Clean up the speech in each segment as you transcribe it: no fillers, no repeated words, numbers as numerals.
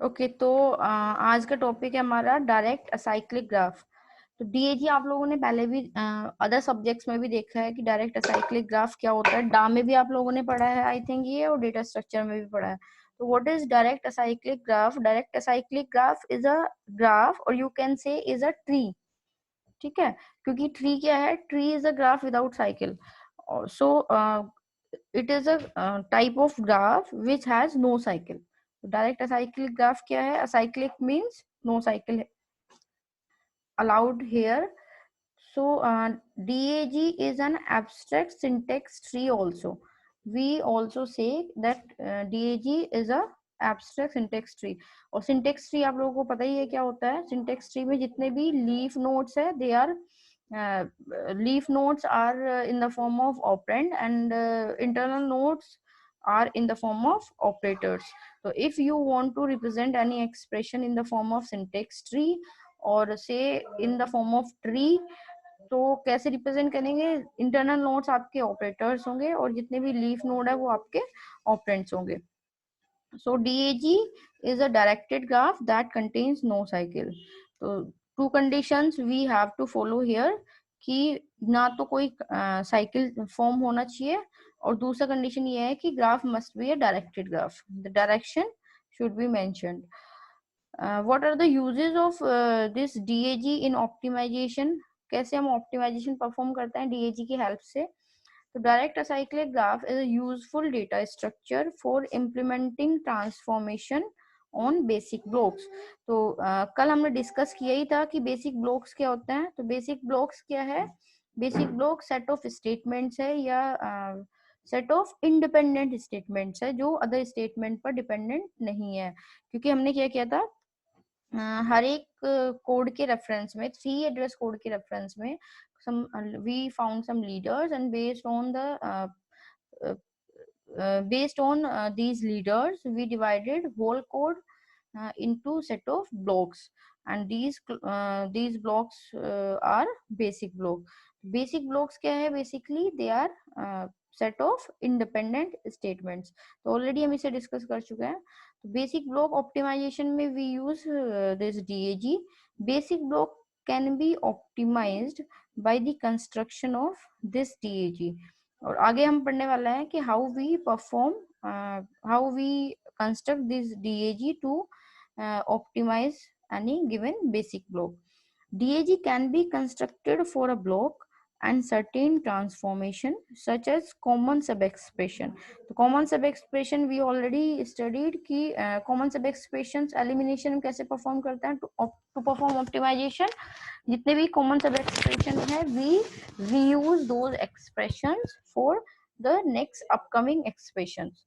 Okay तो आज का टॉपिक है हमारा डायरेक्ट असाइक्लिक ग्राफ। तो डीएजी आप लोगों ने पहले भी अदर सब्जेक्ट्स में भी देखा है कि डायरेक्ट असाइक्लिक ग्राफ क्या होता है। डा में भी आप लोगों ने पढ़ा है आई थिंक ये, और डेटा स्ट्रक्चर में भी पढ़ा है। तो what is direct acyclic graph? Direct acyclic graph is a graph, और you can say is a tree. ठीक है, क्योंकि ट्री क्या है? Tree is a graph without cycle. So it is a type of graph which has no cycle. Direct acyclic graph क्या है? Acyclic means no cycle allowed here. So DAG is an abstract syntax tree also. We also say that DAG is a abstract syntax tree. और syntax tree आप लोगों को पता ही है क्या होता है। syntax tree में जितने भी leaf nodes है, they are leaf nodes are in the form of operand, and internal nodes are in the form of operators. So if you want to represent any expression in the form of syntax tree or say in the form of tree, तो कैसे represent करेंगे? Internal nodes आपके operators होंगे और जितने भी leaf node है वो आपके ऑपरेंड्स होंगे। So DAG is a directed graph that contains no cycle. तो two conditions we have to follow here, कि ना तो कोई साइकिल फॉर्म होना चाहिए, और दूसरा कंडीशन ये है कि graph must be a directed graph, the direction should be mentioned. what are the uses of this DAG in optimization? कैसे हम ऑप्टिमाइजेशन परफॉर्म करते हैं DAG की हेल्प से? तो direct acyclic graph is a useful data structure for implementing transformation on basic blocks. तो कल हमने डिस्कस किया ही था कि बेसिक ब्लॉक्स क्या होते हैं। तो बेसिक ब्लॉक्स क्या है? Basic block set of statements है, या सेट ऑफ इंडिपेंडेंट स्टेटमेंट्स है जो अदर स्टेटमेंट पर डिपेंडेंट नहीं है। क्योंकि हमने क्या किया था, हर एक कोड के रेफरेंस में, थ्री एड्रेस कोड के रेफरेंस में some we found some leaders, and based on these leaders we divided whole code into set of blocks, and these blocks are basic block. Basic blocks क्या है? Basically they are set of independent statements. तो already हम इसे discuss कर चुके हैं। तो basic block optimization में we use this DAG. Basic block can be optimized by the construction of this DAG. और आगे हम पढ़ने वाला है कि how we construct this DAG to optimize any given basic block. DAG can be constructed for a block and certain transformation such as common sub expression. तो common sub expression we already studied कि common sub expressions elimination हम कैसे perform करते हैं to perform optimization. जितने भी common sub expression है we reuse those expressions for the next upcoming expressions.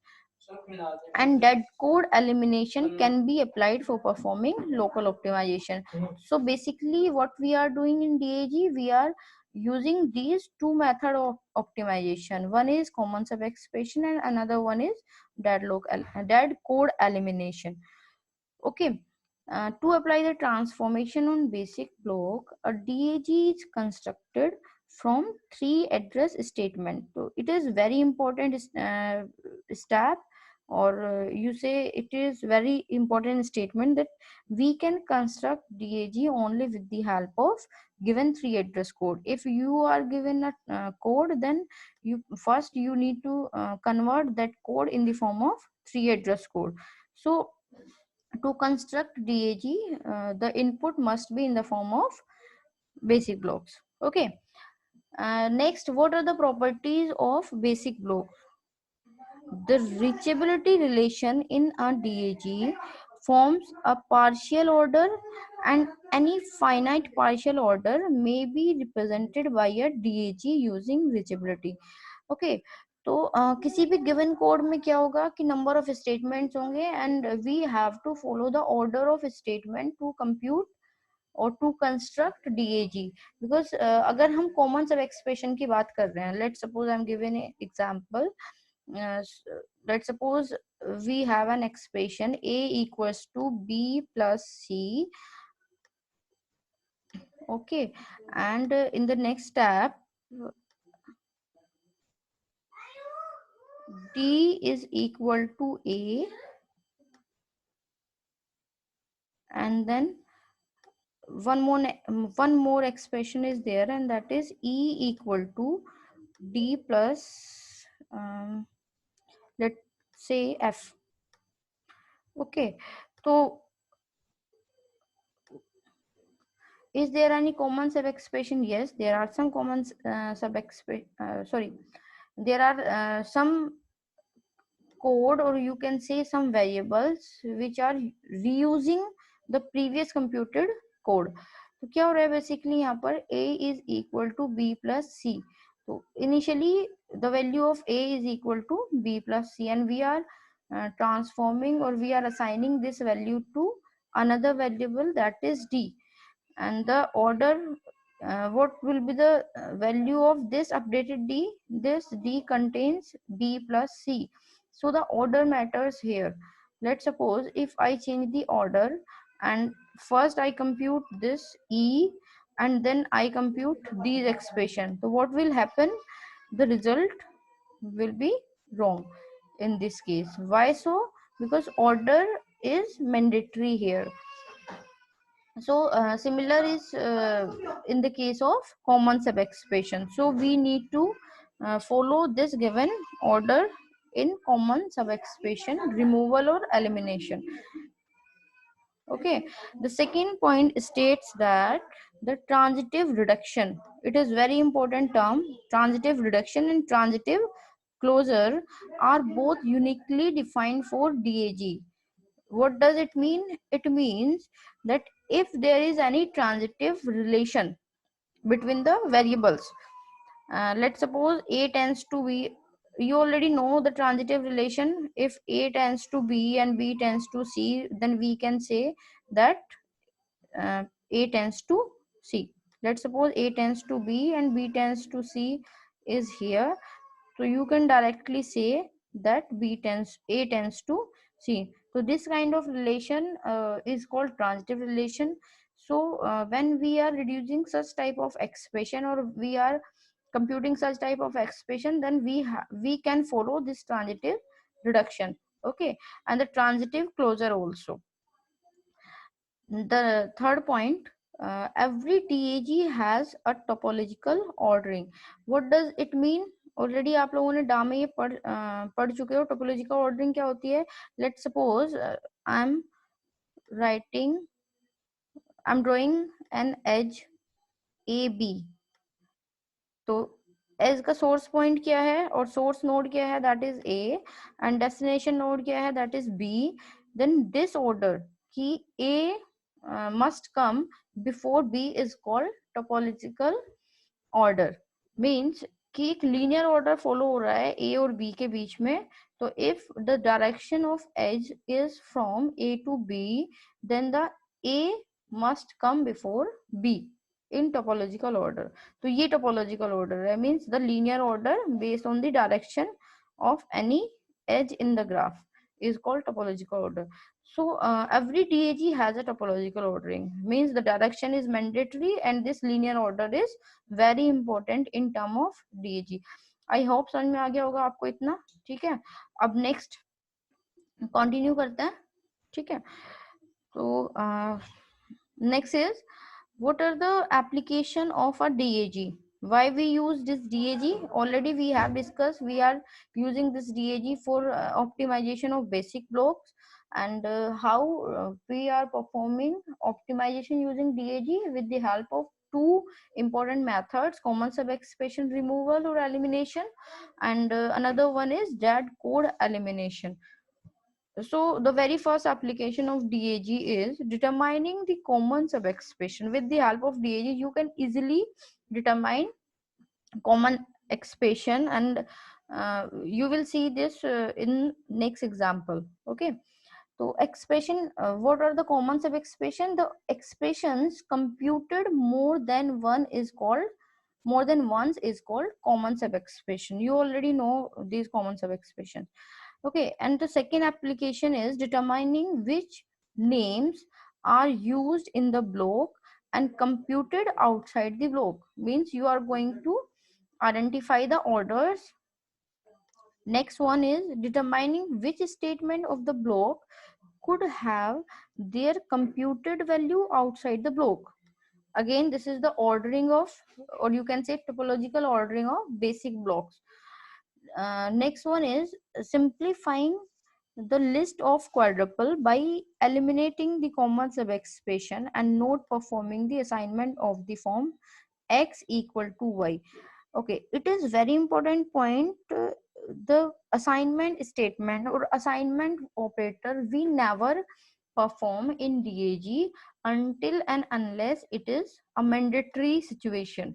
And dead code elimination can be applied for performing local optimization. So basically what we are doing in DAG, we are using these two methods of optimization. One is common sub expression and another one is dead code elimination. Okay. To apply the transformation on basic block, a DAG is constructed from three address statement. So it is very important step, or you say it is very important statement, that we can construct DAG only with the help of given three address code. If you are given a code, then you need to convert that code in the form of three address code. So to construct DAG, the input must be in the form of basic blocks. Okay. Next, what are the properties of basic block? The reachability relation in a DAG forms a partial order, and any finite partial order may be represented by a DAG using reachability. Okay. तो किसी भी given code में क्या होगा कि number of statements होंगे, and we have to follow the order of statement to compute और to construct DAG. Because अगर हम कॉमन सब एक्सप्रेशन की बात कर रहे हैं, let suppose I M given example, let's suppose we have an expression a equals to b plus c. Okay, and in the next step d is equal to a and then one more expression is there, and that is E equal to D plus let's say F. Okay, so is there any common sub expression? Yes, there are some common sorry, there are some code, or you can say some variables which are reusing the previous computed code. तो क्या हो रहा है basically यहाँ पर a is equal to b plus c. तो initially the value of a is equal to b plus c, and we are transforming, or we are assigning this value to another variable, that is d. And the order, what will be the value of this updated d? This d contains b plus c, so the order matters here. Let's suppose if I change the order, and first I compute this e, and then I compute these expression, so what will happen? The result will be wrong in this case. Why so? Because order is mandatory here. So similar is in the case of common sub expression. So we need to follow this given order in common sub expression removal or elimination. Okay, the second point states that the transitive reduction, it is very important term. Transitive reduction and transitive closure are both uniquely defined for DAG. What does it mean? It means that if there is any transitive relation between the variables, let's suppose a tends to b, you already know the transitive relation. If a tends to b and b tends to c, then we can say that a tends to c. Let's suppose a tends to b and b tends to c is here, so you can directly say that a tends to c. So this kind of relation is called transitive relation. So when we are reducing such type of expression, or we are computing such type of expression, then we can follow this transitive reduction. Okay, and the transitive closure also. The third point, every TAG has a topological ordering. What does it mean? Already आप लोगों ने डा में ये पढ़ चुके हो topology का ऑर्डरिंग क्या होती है. Let's suppose I am drawing an edge A B. तो एज का सोर्स पॉइंट क्या है और सोर्स नोड क्या है, that is A, and destination node क्या है, that is B. Then this order कि A must come before b is called topological order. Means कि एक लीनियर ऑर्डर फॉलो हो रहा है ए और बी के बीच में. तो if the direction of edge is from A to B, then the A must come before B in topological order. तो ये topological order है, means the linear order based on the direction of any edge in the graph is called topological order. So every DAG has a topological ordering, means the direction is mandatory and this linear order is very important in term of DAG. I hope समझ में आ गया होगा आपको इतना. ठीक है, अब next continue करते हैं. ठीक है, तो next is, what are the application of a DAG? Why we use this DAG? Already we have discussed, we are using this DAG for optimization of basic blocks, and how we are performing optimization using DAG with the help of two important methods: common sub expression removal or elimination, and another one is DAD code elimination. So the very first application of DAG is determining the common sub expression. With the help of DAG, you can easily determine common expression, and you will see this in next example. Okay, so expression, what are the common sub expression? The expressions computed more than once is called common sub expression. You already know these common sub expressions. Okay, and the second application is determining which names are used in the block and computed outside the block. Means you are going to identify the orders. Next one is determining which statement of the block could have their computed value outside the block. Again, this is the ordering of, or you can say topological ordering of basic blocks. Next one is simplifying the list of quadruple by eliminating the common subexpression and not performing the assignment of the form x equal to y. Okay, it is very important point. The assignment statement or assignment operator we never perform in DAG until and unless it is a mandatory situation.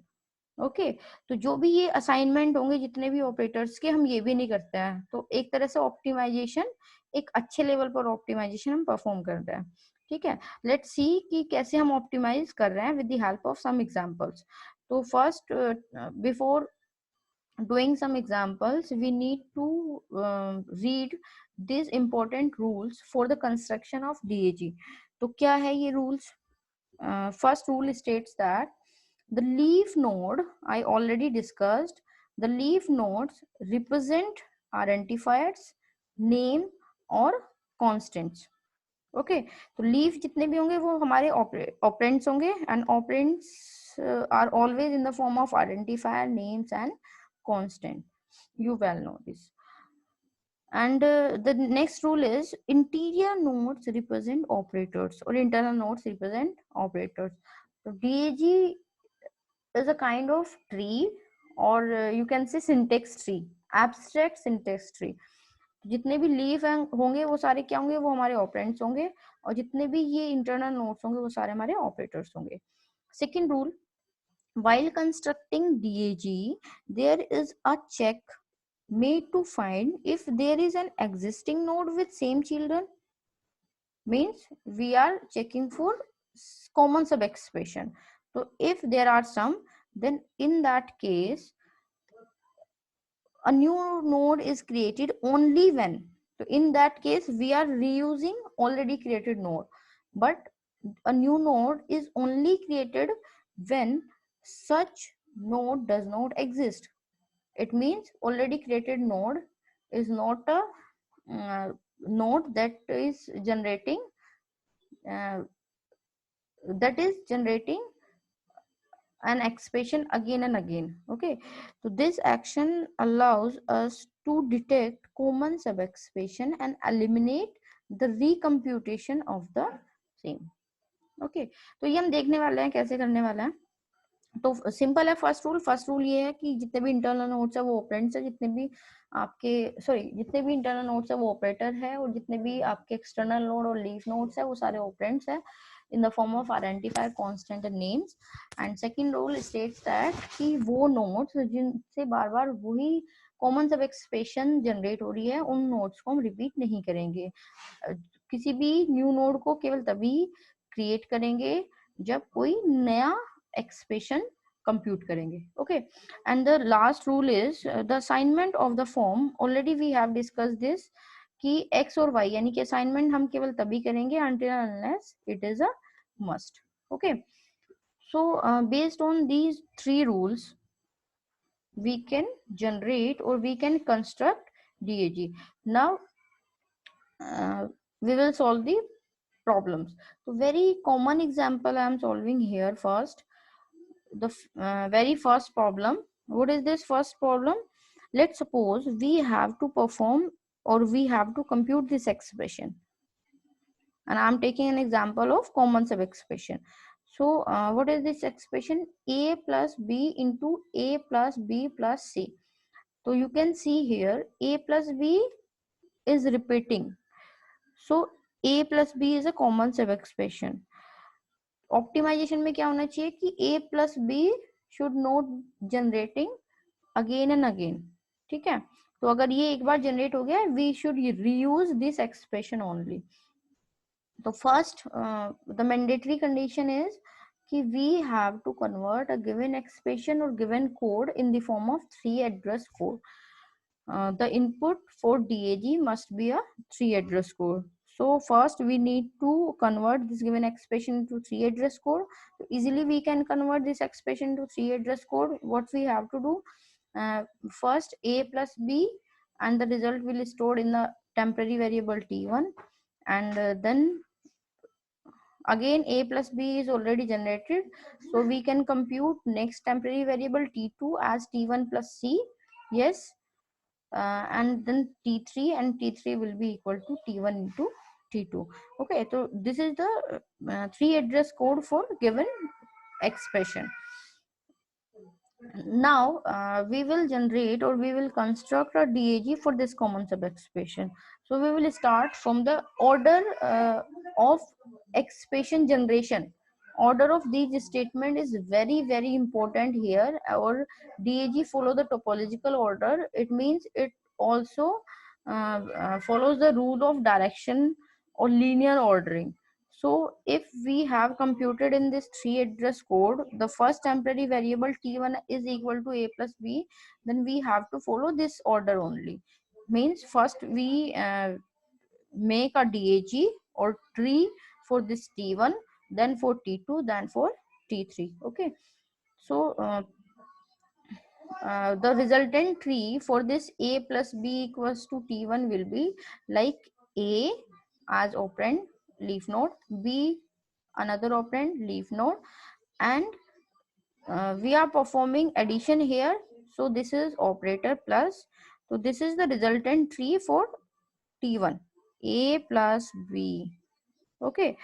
Okay तो जो भी ये assignment होंगे जितने भी operators के, हम ये भी नहीं करते हैं, तो एक तरह से ऑप्टिमाइजेशन, एक अच्छे लेवल पर ऑप्टिमाइजेशन हम परफॉर्म कर रहे हैं. ठीक है, लेट्स सी कि कैसे हम ऑप्टिमाइज कर रहे हैं with the help of some examples. तो first, before doing some examples, we need to read these important rules for the construction of DAG. तो क्या है ये rules? First rule states that the leaf node, I already discussed, the leaf nodes represent identifiers, name और constants. Okay, तो leaf जितने भी होंगे वो हमारे ऑपरेंड्स होंगे, and operands are always in the form of identifier, names and constant. You well know this. And the next rule is interior nodes represent operators or internal nodes represent operators. So DAG is a kind of tree, or you can say syntax tree, abstract syntax tree. जितने भी leaf होंगे वो सारे क्या होंगे, वो हमारे operands होंगे, और जितने भी ये इंटरनल नोड्स होंगे वो सारे हमारे ऑपरेटर्स होंगे. Second rule, while constructing DAG there is a check made to find if there is an existing node with same children. Means we are checking for common subexpression. So if there are some, then in that case a new node is created only when, so in that case we are reusing already created node, but a new node is only created when such node does not exist. It means already created node is not a node uh, that is generating an expression again and again. Okay, so this action allows us to detect common subexpression and eliminate the recomputation of the same. Okay, तो ये हम देखने वाले हैं कैसे करने वाले हैं. तो सिंपल है. फर्स्ट रूल ये है कि जितने भी इंटरनल नोड्स है वो ऑपरेंड्स है, जितने भी आपके जितने भी इंटरनल नोड्स है वो ऑपरेटर है, और जितने भी आपके एक्सटर्नल नोड और लीफ नोड्स है वो सारे ऑपरेंड्स है in the form of identifier, constant and names. And second rule states that कि वो नोड्स जिनसे बार बार वही कॉमन सब एक्सप्रेशन जनरेट हो रही है उन नोड्स को हम रिपीट नहीं करेंगे. किसी भी न्यू नोड को केवल तभी क्रिएट करेंगे जब कोई नया एक्सप्रेशन कंप्यूट करेंगे. Okay, and the last rule is the assignment of the form. Already we have discuss this कि x और y यानी कि असाइनमेंट हम केवल तभी करेंगे until unless it is a must. Okay, so based on these three rules we can generate or we can construct DAG. Now we will solve the problems. So very common example I am solving here. First, the very first problem. What is this first problem? Let's suppose we have to perform or we have to compute this expression, and I'm taking an example of common sub expression. So what is this expression? A plus b into a plus b plus c. So you can see here a plus b is repeating, so a plus b is a common sub expression. Optimization में क्या होना चाहिए कि a plus b should not generating again and again. ठीक है, तो अगर ये एक बार जनरेट हो गया we should reuse this expression only. तो first the mandatory condition is कि we have to convert a given expression or given code in the form of 3 address code. The input for DAG must be a 3 address code. So first we need to convert this given expression into 3 address code. So easily we can convert this expression to 3 address code. What we have to do, first a plus b, and the result will be stored in the temporary variable t1, and then again a plus b is already generated, so we can compute next temporary variable t2 as t1 plus c. Yes, and then t3 and t3 will be equal to t1 into t2. Okay, so this is the 3 address code for given expression. Now we will generate or we will construct a DAG for this common sub expression. So we will start from the order of expression generation. Order of these statement is very important here. Our DAG follow the topological order. It means it also follows the rule of direction or linear ordering. So if we have computed in this 3 address code, the first temporary variable t1 is equal to a plus b, then we have to follow this order only. Means first we make a DAG or tree for this t1, then for t2, then for t3. Okay, so the resultant tree for this a plus b equals to t1 will be like a as operand leaf node, b another operand leaf node, and we are performing addition here, so this is operator plus. So this is the resultant tree for t1, a plus b. Okay,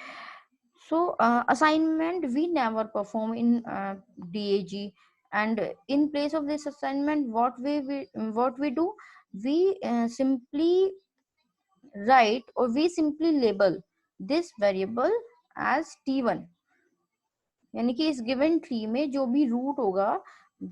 so assignment we never perform in DAG, and in place of this assignment what we do, we simply write or we simply label this variable as t1. यानी कि इस given tree में जो भी root होगा,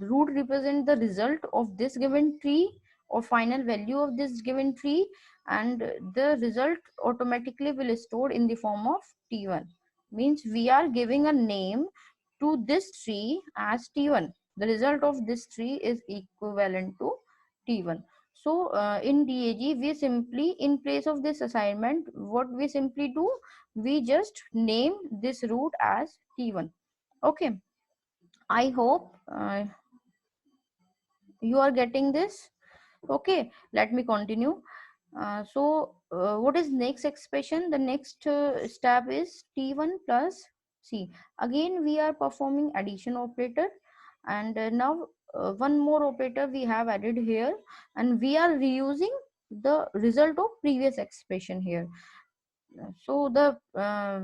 root represent the result of this given tree or final value of this given tree, and the result automatically will stored in the form of t1. Means we are giving a name to this tree as t1. The result of this tree is equivalent to t1. So in DAG we simply, in place of this assignment, what we simply do, we just name this root as t1. Okay, I hope you are getting this. Okay, let me continue. What is next expression? The next step is t1 plus c. Again we are performing addition operator, and now one more operator we have added here, and we are reusing the result of previous expression here. So the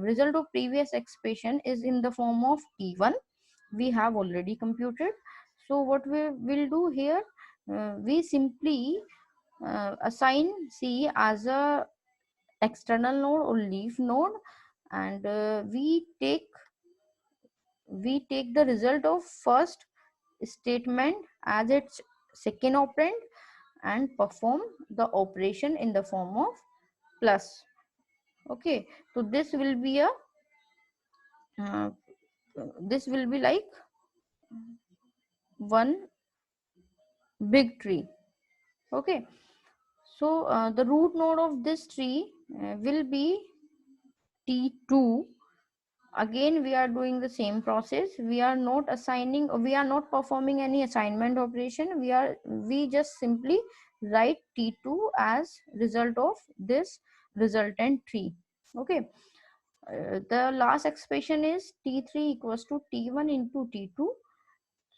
result of previous expression is in the form of t1, we have already computed. So what we will do here, we simply assign c as a external node or leaf node, and we take the result of first statement as its second operand and perform the operation in the form of plus. Okay, so this will be a this will be like one big tree. Okay, so the root node of this tree will be t2. Again we are doing the same process. We are not assigning, we are not performing any assignment operation. We just simply write t2 as result of this resultant tree. Okay, the last expression is t3 equals to t1 into t2.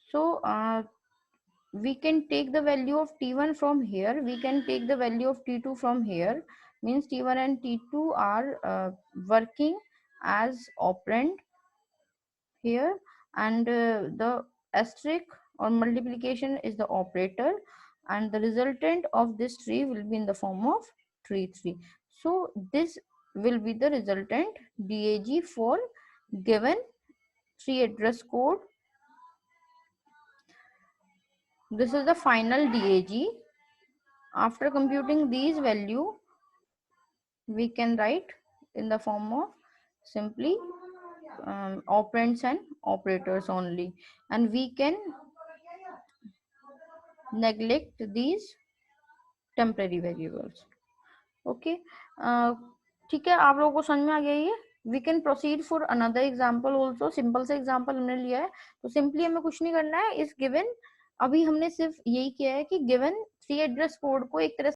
So we can take the value of t1 from here, we can take the value of t2 from here. Means t1 and t2 are working as operand here, and the asterisk or multiplication is the operator, and the resultant of this tree will be in the form of tree. So this will be the resultant DAG for given 3 address code. This is the final DAG. After computing these value, we can write in the form of simply operands and operators only, and we can neglect these temporary variables. Okay, ठीक है, आप लोगों को समझ में आ गया ये? We can proceed for another example also. Simple से एग्जाम्पल हमने लिया है, तो सिंपली हमें कुछ नहीं करना है. इस गिवन, अभी हमने सिर्फ यही किया है कि गिवन 3 एड्रेस कोड को एक तरह